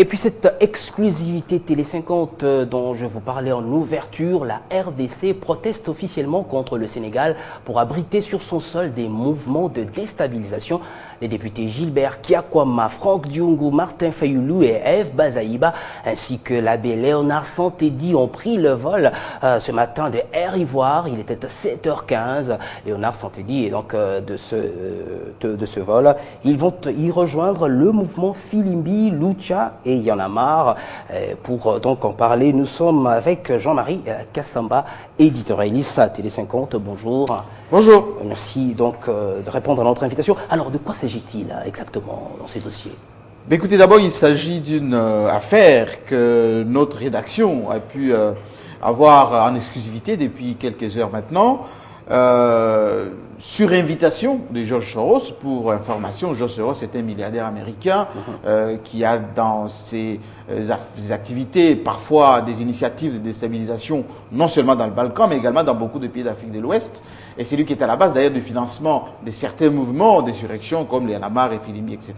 Et puis cette exclusivité Télé 50 dont je vous parlais en ouverture, la RDC proteste officiellement contre le Sénégal pour abriter sur son sol des mouvements de déstabilisation. Les députés Gilbert Kiakwama, Franck Dioungou, Martin Fayoulou et Eve Bazaïba, ainsi que l'abbé Léonard Santédi ont pris le vol ce matin de Air Ivoire. Il était à 7h15. Léonard Santédi est donc de ce vol. Ils vont y rejoindre le mouvement Filimbi, Lucha et Y en a marre. Pour donc en parler, nous sommes avec Jean-Marie Kassamba, éditorialiste à Télé 50. Bonjour. Bonjour. Merci donc de répondre à notre invitation. Alors, de quoi s'agit-il exactement dans ces dossiers? Écoutez, d'abord, il s'agit d'une affaire que notre rédaction a pu avoir en exclusivité depuis quelques heures maintenant, sur invitation de George Soros. Pour information, George Soros est un milliardaire américain qui a dans ses activités parfois des initiatives de déstabilisation, non seulement dans le Balkan, mais également dans beaucoup de pays d'Afrique de l'Ouest. Et c'est lui qui est à la base d'ailleurs du financement de certains mouvements d'insurrection comme les Anamar et Filimbi, etc.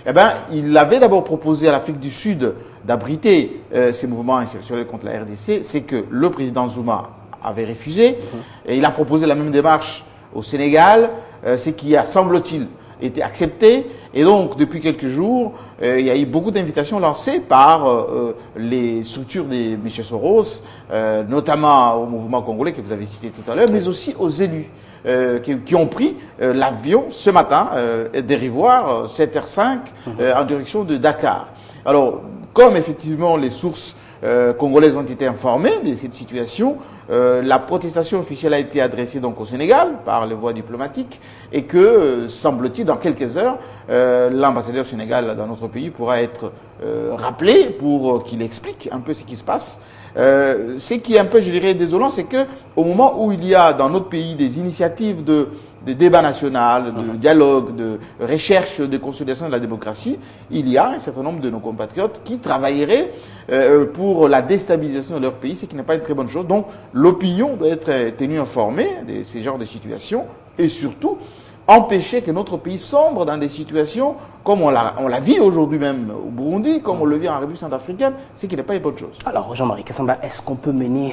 Eh ben, il avait d'abord proposé à l'Afrique du Sud d'abriter ces mouvements insurrectionnels contre la RDC. C'est que le président Zuma avait refusé. Et il a proposé la même démarche au Sénégal, ce qui a, semble-t-il, été accepté. Et donc, depuis quelques jours, il y a eu beaucoup d'invitations lancées par les structures de M. Soros, notamment au mouvement congolais que vous avez cité tout à l'heure, mais aussi aux élus qui ont pris l'avion ce matin d'Air Ivoire, 7h05, en direction de Dakar. Alors, comme effectivement les sources congolaises ont été informées de cette situation, la protestation officielle a été adressée donc au Sénégal par les voies diplomatiques et que, semble-t-il, dans quelques heures, l'ambassadeur sénégal dans notre pays pourra être rappelé pour qu'il explique un peu ce qui se passe. Ce qui est un peu, je dirais, désolant, c'est que au moment où il y a dans notre pays des initiatives de débat national, de dialogue, de recherche, de consolidation de la démocratie, il y a un certain nombre de nos compatriotes qui travailleraient pour la déstabilisation de leur pays, ce qui n'est pas une très bonne chose. Donc l'opinion doit être tenue informée de ces genres de situations et surtout empêcher que notre pays sombre dans des situations comme on la vit aujourd'hui même au Burundi, comme on le vit en République centrafricaine, ce qui n'est pas une bonne chose. Alors Jean-Marie Kassamba, est-ce qu'on peut mener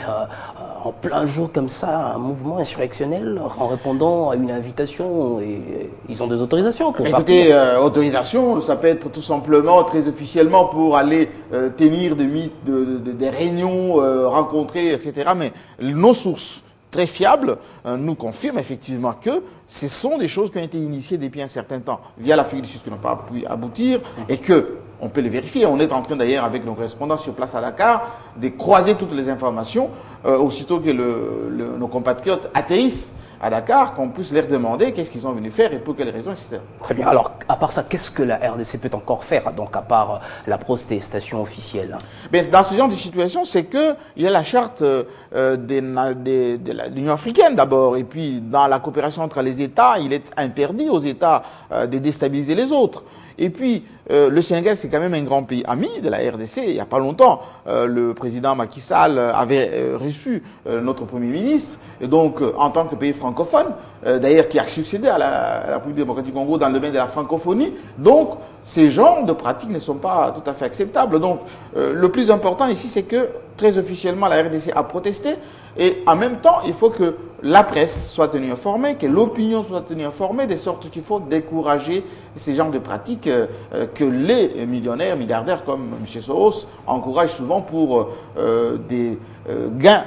en plein jour comme ça un mouvement insurrectionnel en répondant à une invitation et ils ont des autorisations pour Écoutez, autorisation, ça peut être tout simplement, très officiellement, pour aller tenir des réunions, rencontrer, etc. Mais nos sources très fiables nous confirment effectivement que ce sont des choses qui ont été initiées depuis un certain temps via l'Afrique du Sud qui n'ont pas pu aboutir et que on peut les vérifier. On est en train d'ailleurs avec nos correspondants sur place à Dakar de croiser toutes les informations aussitôt que nos compatriotes atterrissent à Dakar, qu'on puisse leur demander qu'est-ce qu'ils sont venus faire et pour quelles raisons, etc. Très bien. Alors, à part ça, qu'est-ce que la RDC peut encore faire, donc à part la protestation officielle? Mais dans ce genre de situation, c'est qu'il y a la charte de l'Union africaine d'abord, et puis dans la coopération entre les États, il est interdit aux États de déstabiliser les autres. Et puis, le Sénégal, c'est quand même un grand pays ami de la RDC. Il n'y a pas longtemps, le président Macky Sall avait reçu notre Premier ministre. Et donc, en tant que pays francophone, d'ailleurs, qui a succédé à la République démocratique du Congo dans le domaine de la francophonie. Donc, ces genres de pratiques ne sont pas tout à fait acceptables. Donc, le plus important ici, c'est que, très officiellement, la RDC a protesté. Et en même temps, il faut que la presse soit tenue informée, que l'opinion soit tenue informée, de sorte qu'il faut décourager ces genres de pratiques que les millionnaires, milliardaires comme M. Soros encouragent souvent pour des gains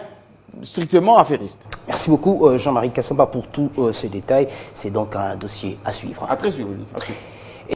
strictement affairistes. Merci beaucoup Jean-Marie Kassamba pour tous ces détails. C'est donc un dossier à suivre. À très suivre, à suivre.